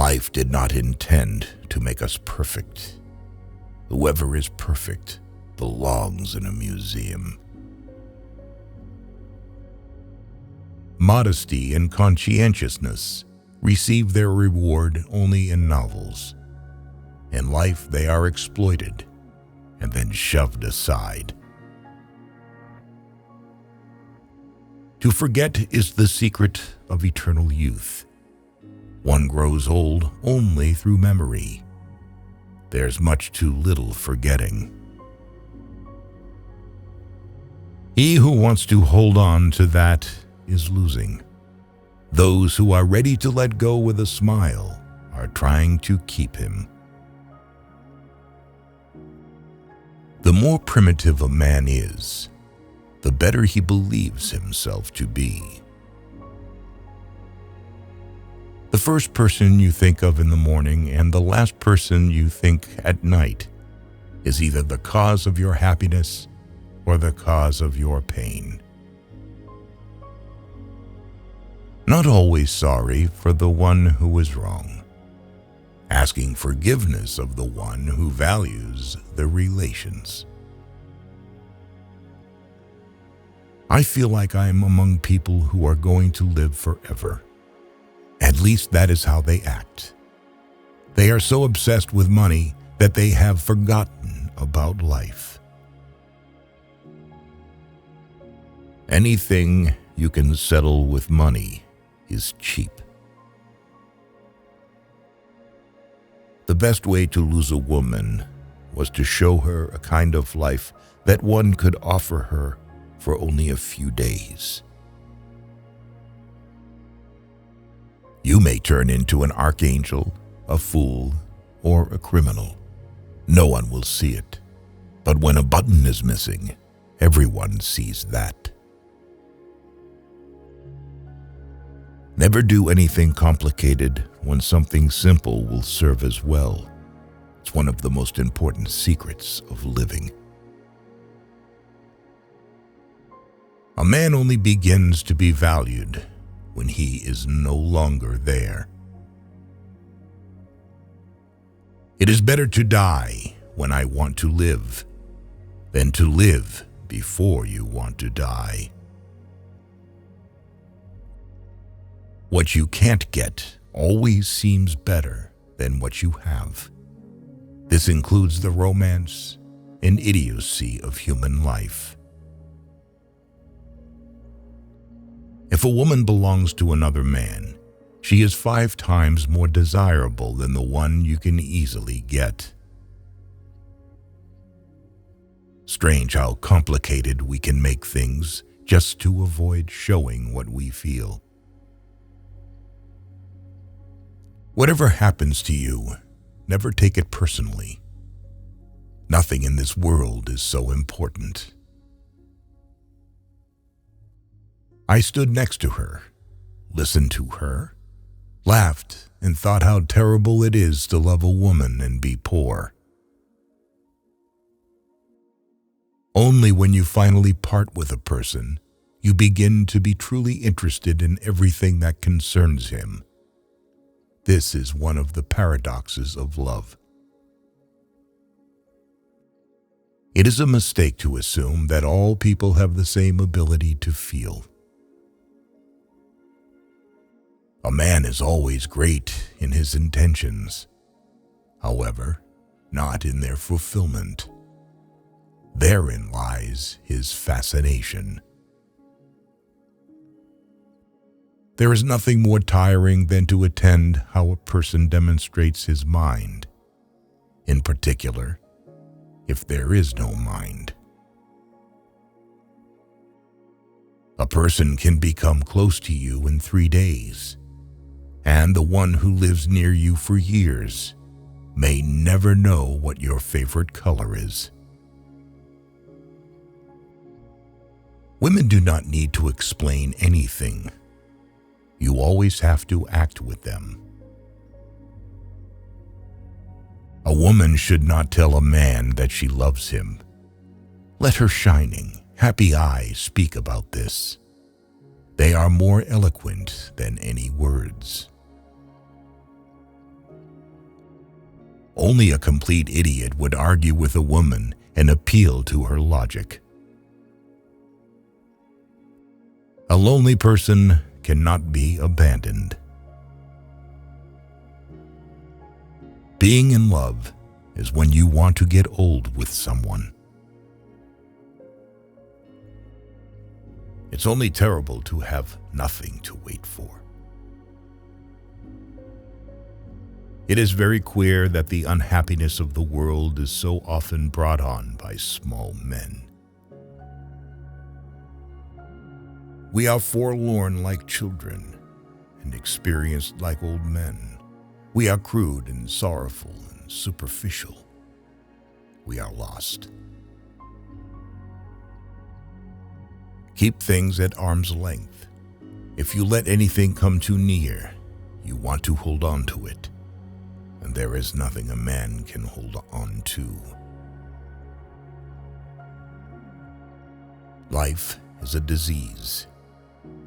Life did not intend to make us perfect. Whoever is perfect belongs in a museum. Modesty and conscientiousness receive their reward only in novels. In life, they are exploited and then shoved aside. To forget is the secret of eternal youth. One grows old only through memory. There's much too little forgetting. He who wants to hold on to that is losing. Those who are ready to let go with a smile are trying to keep him. The more primitive a man is, the better he believes himself to be. The first person you think of in the morning and the last person you think at night is either the cause of your happiness or the cause of your pain. Not always sorry for the one who is wrong, asking forgiveness of the one who values the relations. I feel like I am among people who are going to live forever. At least that is how they act. They are so obsessed with money that they have forgotten about life. Anything you can settle with money is cheap. The best way to lose a woman was to show her a kind of life that one could offer her for only a few days. You may turn into an archangel, a fool, or a criminal. No one will see it. But when a button is missing, everyone sees that. Never do anything complicated when something simple will serve as well. It's one of the most important secrets of living. A man only begins to be valued when he is no longer there. It is better to die when I want to live than to live before you want to die. What you can't get always seems better than what you have. This includes the romance and idiocy of human life. If a woman belongs to another man, she is 5 times more desirable than the one you can easily get. Strange how complicated we can make things just to avoid showing what we feel. Whatever happens to you, never take it personally. Nothing in this world is so important. I stood next to her, listened to her, laughed, and thought how terrible it is to love a woman and be poor. Only when you finally part with a person, you begin to be truly interested in everything that concerns him. This is one of the paradoxes of love. It is a mistake to assume that all people have the same ability to feel. A man is always great in his intentions, however, not in their fulfillment. Therein lies his fascination. There is nothing more tiring than to attend how a person demonstrates his mind, in particular, if there is no mind. A person can become close to you in 3 days, and the one who lives near you for years may never know what your favorite color is. Women do not need to explain anything. You always have to act with them. A woman should not tell a man that she loves him. Let her shining, happy eyes speak about this. They are more eloquent than any words. Only a complete idiot would argue with a woman and appeal to her logic. A lonely person cannot be abandoned. Being in love is when you want to get old with someone. It's only terrible to have nothing to wait for. It is very queer that the unhappiness of the world is so often brought on by small men. We are forlorn like children and experienced like old men. We are crude and sorrowful and superficial. We are lost. Keep things at arm's length. If you let anything come too near, you want to hold on to it. And there is nothing a man can hold on to. Life is a disease,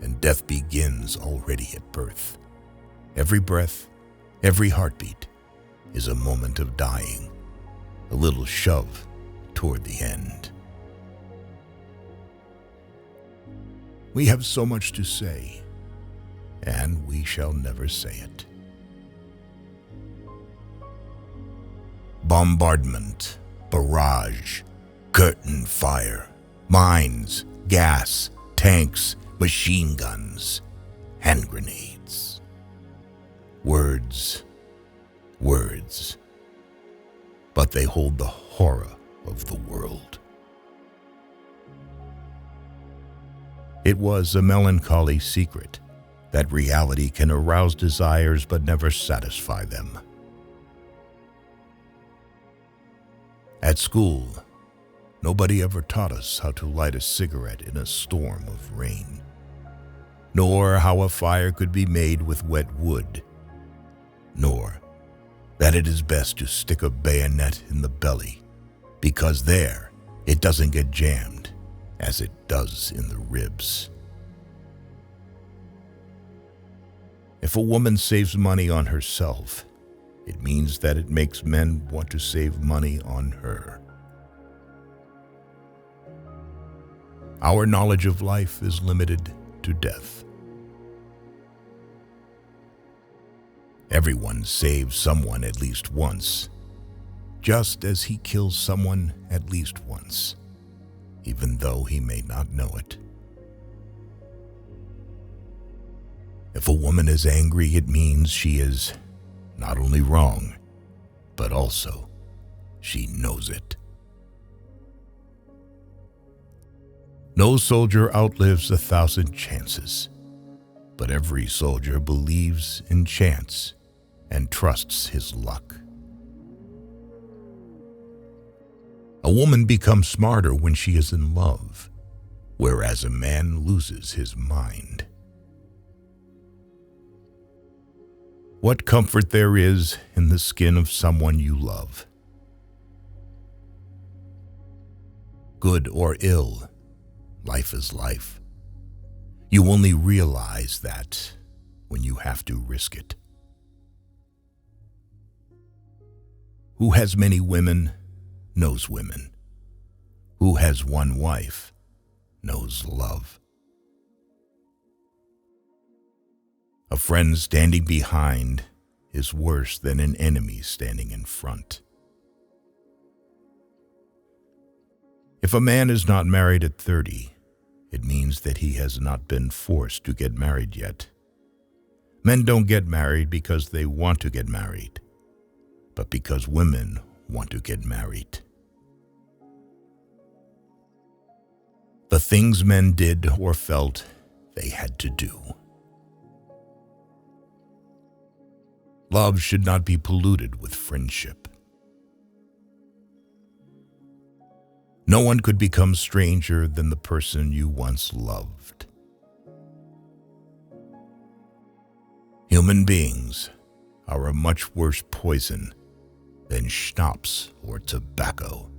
and death begins already at birth. Every breath, every heartbeat is a moment of dying, a little shove toward the end. We have so much to say, and we shall never say it. Bombardment, barrage, curtain fire, mines, gas, tanks, machine guns, hand grenades. Words, words, but they hold the horror of the world. It was a melancholy secret that reality can arouse desires but never satisfy them. At school, nobody ever taught us how to light a cigarette in a storm of rain, nor how a fire could be made with wet wood, nor that it is best to stick a bayonet in the belly, because there it doesn't get jammed as it does in the ribs. If a woman saves money on herself, it means that it makes men want to save money on her. Our knowledge of life is limited to death. Everyone saves someone at least once, just as he kills someone at least once, even though he may not know it. If a woman is angry, it means she is not only wrong, but also she knows it. No soldier outlives 1,000 chances, but every soldier believes in chance and trusts his luck. A woman becomes smarter when she is in love, whereas a man loses his mind. What comfort there is in the skin of someone you love. Good or ill, life is life. You only realize that when you have to risk it. Who has many women knows women. Who has one wife knows love. A friend standing behind is worse than an enemy standing in front. If a man is not married at 30, it means that he has not been forced to get married yet. Men don't get married because they want to get married, but because women want to get married. The things men did or felt they had to do. Love should not be polluted with friendship. No one could become stranger than the person you once loved. Human beings are a much worse poison than schnapps or tobacco.